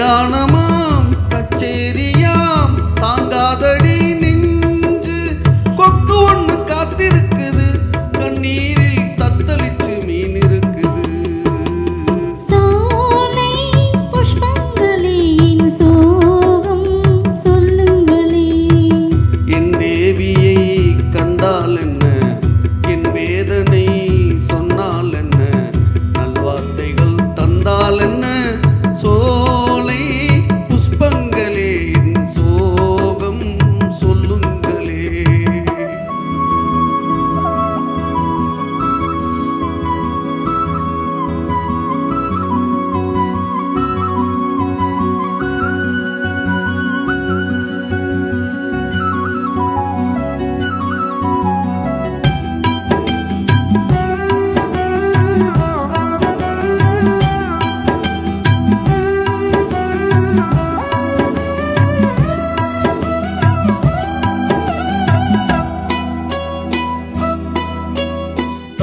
கல்யாணமாம் கச்சேரியாம் தாங்காதடி நெஞ்சு கொக்கு ஒண்ணு காத்திருக்குது கண்ணீரில் தத்தளிச்சு மீன் இருக்குது சோலை புஷ்பங்களே என் சோகம் சொல்லுங்களே என் தேவியை கண்டால் என்ன என் வேதனை சொன்னால் என்ன நல்வார்த்தைகள் தந்தால் என்ன சோலை புஷ்பங்களே என் சோகம் சொல்லுங்களே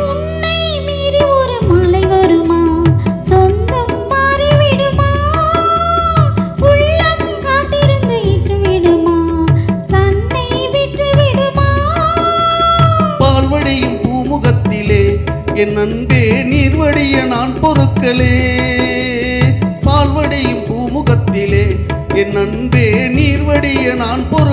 உன்னை மீறி ஒரு மலை வருமா சொந்தம் மாறிவிடுமா உள்ளம் காத்திருந்து இட்டு விடுமா தன்னை விட்டு விடுமா பால்வடியும் பூமுகத்திலே என் அன்பே நீர்வடிய நான் பொறுக்கலே பால்வடியும் பூமுகத்திலே என் அன்பே நீர்வடிய நான் பொறுக்கலே